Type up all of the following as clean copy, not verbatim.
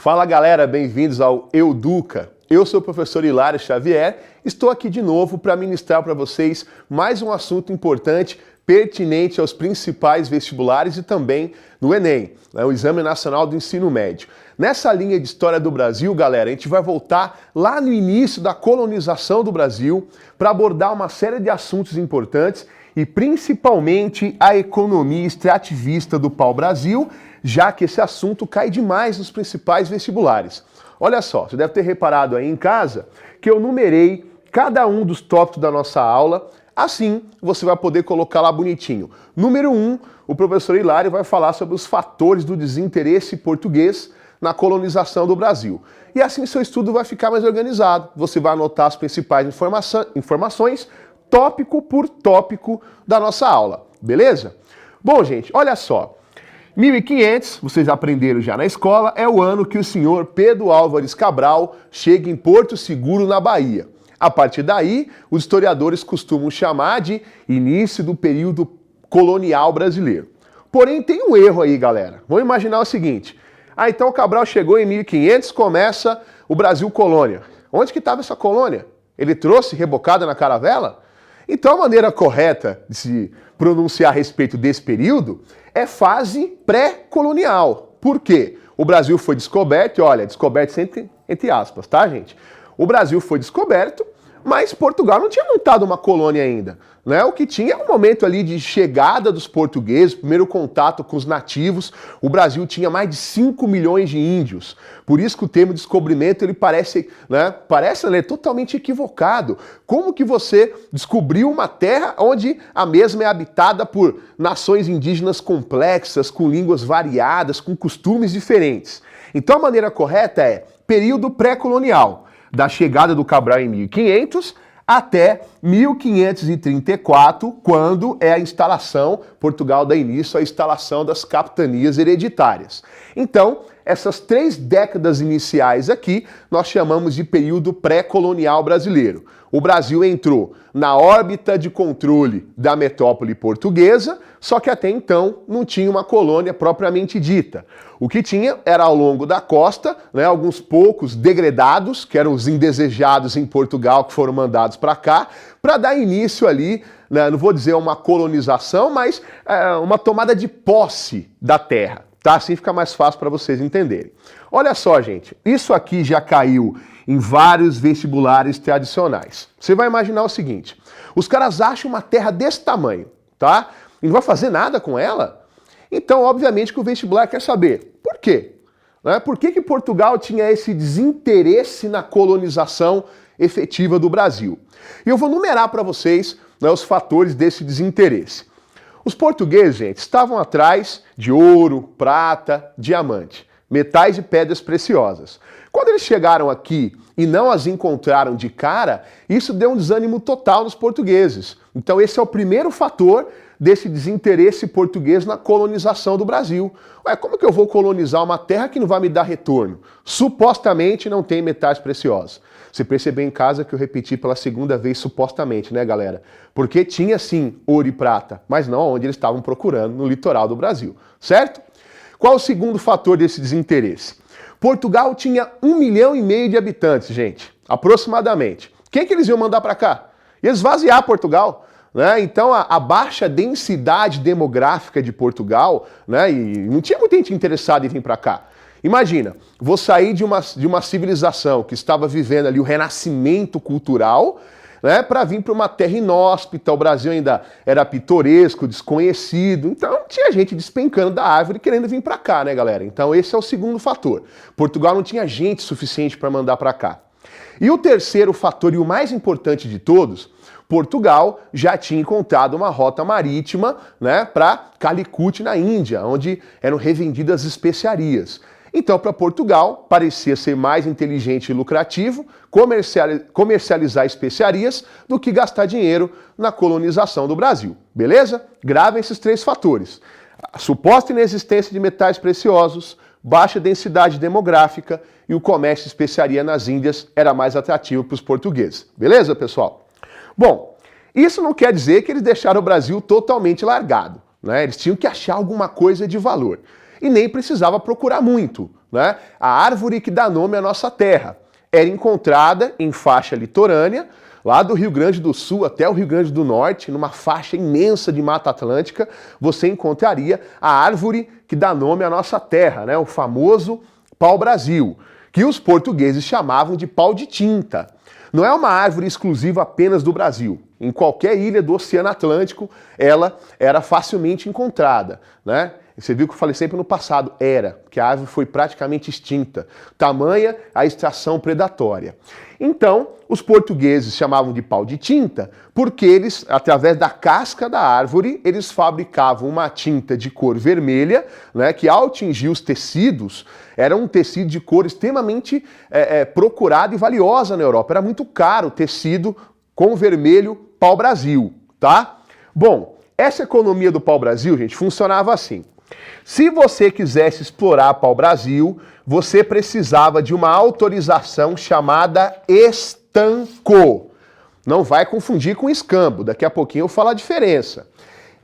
Fala galera, bem-vindos ao Euduca. Eu sou o professor Hilário Xavier, estou aqui de novo para ministrar para vocês mais um assunto importante, pertinente aos principais vestibulares e também no Enem, o Exame Nacional do Ensino Médio. Nessa linha de história do Brasil, galera, a gente vai voltar lá no início da colonização do Brasil para abordar uma série de assuntos importantes e principalmente a economia extrativista do pau-brasil, já que esse assunto cai demais nos principais vestibulares. Olha só, você deve ter reparado aí em casa que eu numerei cada um dos tópicos da nossa aula, assim você vai poder colocar lá bonitinho. Número 1, o professor Hilário vai falar sobre os fatores do desinteresse português na colonização do Brasil. E assim seu estudo vai ficar mais organizado. Você vai anotar as principais informações, tópico por tópico da nossa aula, beleza? Bom, gente, olha só. 1500, vocês aprenderam já na escola, é o ano que o senhor Pedro Álvares Cabral chega em Porto Seguro, na Bahia. A partir daí, os historiadores costumam chamar de início do período colonial brasileiro. Porém, tem um erro aí, galera. Vamos imaginar o seguinte. Então o Cabral chegou em 1500, começa o Brasil colônia. Onde que estava essa colônia? Ele trouxe rebocada na caravela? Então a maneira correta de se pronunciar a respeito desse período é fase pré-colonial. Por quê? O Brasil foi descoberto, e olha, descoberto entre aspas, tá, gente? O Brasil foi descoberto, mas Portugal não tinha montado uma colônia ainda, né? O que tinha é um momento ali de chegada dos portugueses, primeiro contato com os nativos. O Brasil tinha mais de 5 milhões de índios. Por isso que o termo descobrimento ele parece totalmente equivocado. Como que você descobriu uma terra onde a mesma é habitada por nações indígenas complexas, com línguas variadas, com costumes diferentes? Então a maneira correta é período pré-colonial, da chegada do Cabral em 1500 até 1534, quando é a instalação, Portugal dá início à instalação das capitanias hereditárias. Então, essas 3 décadas iniciais aqui, nós chamamos de período pré-colonial brasileiro. O Brasil entrou na órbita de controle da metrópole portuguesa, só que até então não tinha uma colônia propriamente dita. O que tinha era ao longo da costa, alguns poucos degredados, que eram os indesejados em Portugal, que foram mandados para cá, para dar início ali, não vou dizer uma colonização, mas uma tomada de posse da terra. Tá? Assim fica mais fácil para vocês entenderem. Olha só, gente, isso aqui já caiu em vários vestibulares tradicionais. Você vai imaginar o seguinte, os caras acham uma terra desse tamanho, tá? E não vai fazer nada com ela? Então, obviamente que o vestibular quer saber por quê? Por que que Portugal tinha esse desinteresse na colonização efetiva do Brasil? E eu vou numerar para vocês os fatores desse desinteresse. Os portugueses, gente, estavam atrás de ouro, prata, diamante, metais e pedras preciosas. Quando eles chegaram aqui e não as encontraram de cara, isso deu um desânimo total nos portugueses. Então esse é o primeiro fator desse desinteresse português na colonização do Brasil. Como que eu vou colonizar uma terra que não vai me dar retorno? Supostamente não tem metais preciosos. Você percebeu em casa que eu repeti pela segunda vez supostamente, né, galera? Porque tinha sim ouro e prata, mas não onde eles estavam procurando, no litoral do Brasil, certo? Qual o segundo fator desse desinteresse? Portugal tinha 1,5 milhão de habitantes, gente, aproximadamente. Quem que eles iam mandar para cá? Ia esvaziar Portugal. Então a baixa densidade demográfica de Portugal, e não tinha muita gente interessada em vir para cá. Imagina, vou sair de uma civilização que estava vivendo ali o renascimento cultural, para vir para uma terra inóspita. O Brasil ainda era pitoresco, desconhecido, então tinha gente despencando da árvore querendo vir para cá, né, galera? Então esse é o segundo fator. Portugal não tinha gente suficiente para mandar para cá. E o terceiro fator, e o mais importante de todos, Portugal já tinha encontrado uma rota marítima para Calicut, na Índia, onde eram revendidas especiarias. Então, para Portugal, parecia ser mais inteligente e lucrativo comercializar especiarias do que gastar dinheiro na colonização do Brasil. Beleza? Gravem esses 3 fatores. A suposta inexistência de metais preciosos, baixa densidade demográfica e o comércio de especiaria nas Índias era mais atrativo para os portugueses. Beleza, pessoal? Bom, isso não quer dizer que eles deixaram o Brasil totalmente largado. Eles tinham que achar alguma coisa de valor. E nem precisava procurar muito. né? A árvore que dá nome à nossa terra. Era encontrada em faixa litorânea, lá do Rio Grande do Sul até o Rio Grande do Norte, numa faixa imensa de Mata Atlântica, você encontraria a árvore que dá nome à nossa terra, né? O famoso pau-brasil, que os portugueses chamavam de pau de tinta. Não é uma árvore exclusiva apenas do Brasil. Em qualquer ilha do Oceano Atlântico, ela era facilmente encontrada, né? Você viu que eu falei sempre no passado, porque a árvore foi praticamente extinta. Tamanha a extração predatória. Então, os portugueses chamavam de pau de tinta porque eles, através da casca da árvore, eles fabricavam uma tinta de cor vermelha, né, que ao atingir os tecidos, era um tecido de cor extremamente procurado e valiosa na Europa. Era muito caro o tecido com vermelho pau-brasil, tá? Bom, essa economia do pau-brasil, gente, funcionava assim. Se você quisesse explorar pau-brasil, você precisava de uma autorização chamada estanco. Não vai confundir com escambo, daqui a pouquinho eu falo a diferença.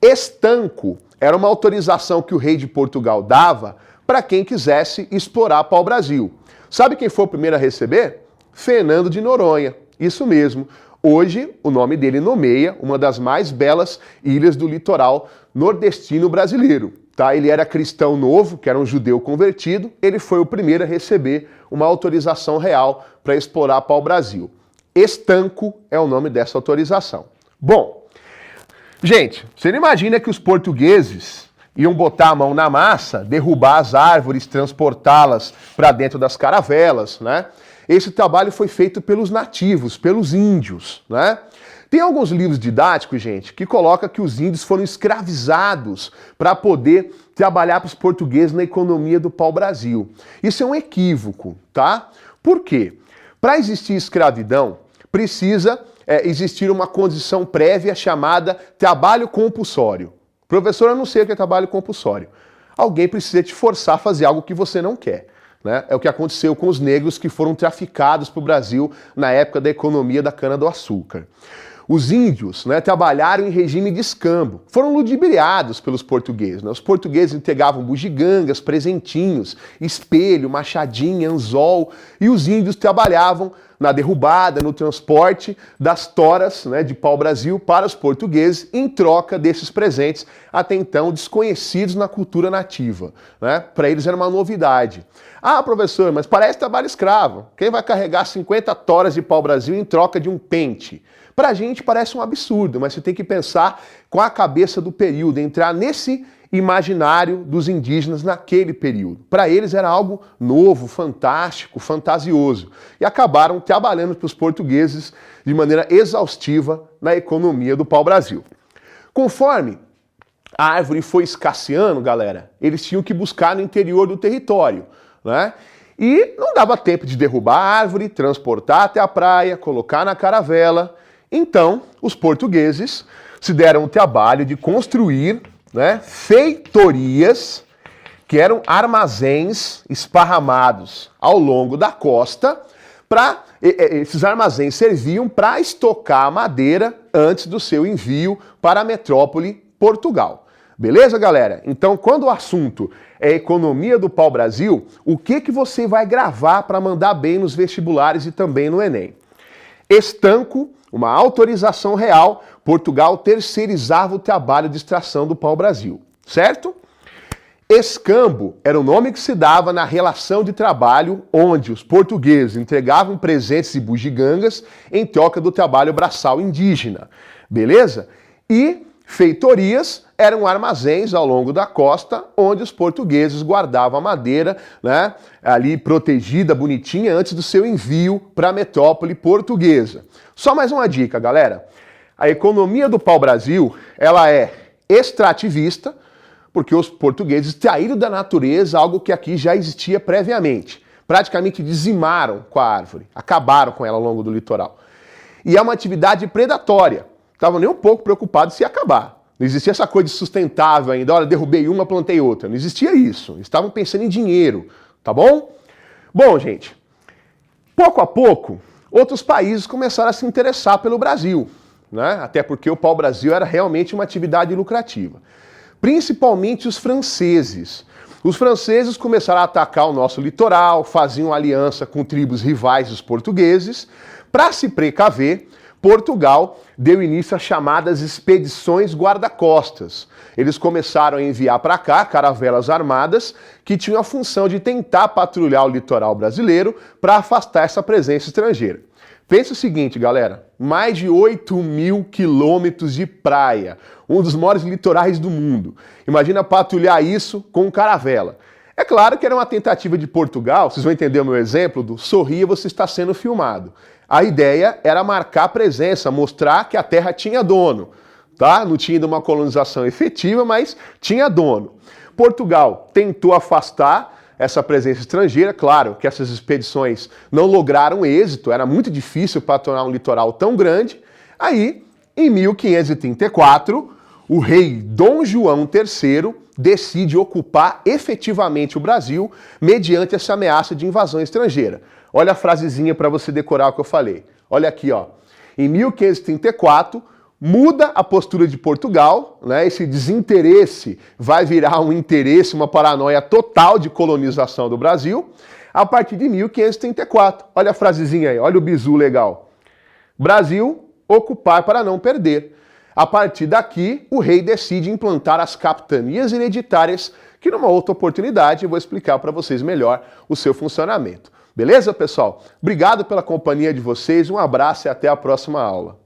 Estanco era uma autorização que o rei de Portugal dava para quem quisesse explorar pau-brasil. Sabe quem foi o primeiro a receber? Fernando de Noronha, isso mesmo. Hoje, o nome dele nomeia uma das mais belas ilhas do litoral nordestino brasileiro. Tá? Ele era cristão novo, que era um judeu convertido, ele foi o primeiro a receber uma autorização real para explorar pau-brasil. Estanco é o nome dessa autorização. Bom, gente, você não imagina que os portugueses iam botar a mão na massa, derrubar as árvores, transportá-las para dentro das caravelas, né? Esse trabalho foi feito pelos nativos, pelos índios, né? Tem alguns livros didáticos, gente, que colocam que os índios foram escravizados para poder trabalhar para os portugueses na economia do pau-brasil. Isso é um equívoco, tá? Por quê? Para existir escravidão, precisa existir uma condição prévia chamada trabalho compulsório. Professor, eu não sei o que é trabalho compulsório. Alguém precisa te forçar a fazer algo que você não quer. Né? É o que aconteceu com os negros que foram traficados para o Brasil na época da economia da cana-do-açúcar. Os índios, né, trabalharam em regime de escambo, foram ludibriados pelos portugueses. Né? Os portugueses entregavam bugigangas, presentinhos, espelho, machadinha, anzol, e os índios trabalhavam na derrubada, no transporte das toras, né, de pau-brasil para os portugueses em troca desses presentes, até então desconhecidos na cultura nativa. Né? Para eles era uma novidade. Ah, professor, mas parece trabalho escravo. Quem vai carregar 50 toras de pau-brasil em troca de um pente? Para a gente parece um absurdo, mas você tem que pensar com a cabeça do período, entrar nesse imaginário dos indígenas naquele período. Para eles era algo novo, fantástico, fantasioso. E acabaram trabalhando para os portugueses de maneira exaustiva na economia do pau-brasil. Conforme a árvore foi escasseando, galera, eles tinham que buscar no interior do território, né? E não dava tempo de derrubar a árvore, transportar até a praia, colocar na caravela. Então, os portugueses se deram o trabalho de construir, né, feitorias, que eram armazéns esparramados ao longo da costa. Esses armazéns serviam para estocar a madeira antes do seu envio para a metrópole Portugal. Beleza, galera? Então, quando o assunto é economia do pau-brasil, o que você vai gravar para mandar bem nos vestibulares e também no Enem? Estanco, uma autorização real, Portugal terceirizava o trabalho de extração do pau-brasil, certo? Escambo era o nome que se dava na relação de trabalho onde os portugueses entregavam presentes e bugigangas em troca do trabalho braçal indígena, beleza? E feitorias eram armazéns ao longo da costa onde os portugueses guardavam a madeira, né, ali protegida, bonitinha, antes do seu envio para a metrópole portuguesa. Só mais uma dica, galera. A economia do pau-brasil, ela é extrativista, porque os portugueses extraíram da natureza algo que aqui já existia previamente. Praticamente dizimaram com a árvore, acabaram com ela ao longo do litoral. E é uma atividade predatória. Estavam nem um pouco preocupados se ia acabar. Não existia essa coisa de sustentável ainda, olha, derrubei uma, plantei outra. Não existia isso. Eles estavam pensando em dinheiro, tá bom? Bom, gente, pouco a pouco, outros países começaram a se interessar pelo Brasil, né? Até porque o pau-brasil era realmente uma atividade lucrativa. Principalmente os franceses. Os franceses começaram a atacar o nosso litoral, faziam aliança com tribos rivais dos portugueses. Para se precaver, Portugal deu início às chamadas expedições guarda-costas. Eles começaram a enviar para cá caravelas armadas que tinham a função de tentar patrulhar o litoral brasileiro para afastar essa presença estrangeira. Pensa o seguinte, galera, mais de 8.000 quilômetros de praia, um dos maiores litorais do mundo. Imagina patrulhar isso com caravela. É claro que era uma tentativa de Portugal, vocês vão entender o meu exemplo do sorria, você está sendo filmado. A ideia era marcar presença, mostrar que a terra tinha dono, tá? Não tinha ido uma colonização efetiva, mas tinha dono. Portugal tentou afastar essa presença estrangeira, claro que essas expedições não lograram êxito, era muito difícil patrulhar um litoral tão grande. Aí, em 1534, o rei Dom João III decide ocupar efetivamente o Brasil mediante essa ameaça de invasão estrangeira. Olha a frasezinha para você decorar o que eu falei. Olha aqui, ó. Em 1534, muda a postura de Portugal, né? Esse desinteresse vai virar um interesse, uma paranoia total de colonização do Brasil, a partir de 1534. Olha a frasezinha aí, olha o bizu legal. Brasil, ocupar para não perder. A partir daqui, o rei decide implantar as capitanias hereditárias, que numa outra oportunidade eu vou explicar para vocês melhor o seu funcionamento. Beleza, pessoal? Obrigado pela companhia de vocês, um abraço e até a próxima aula.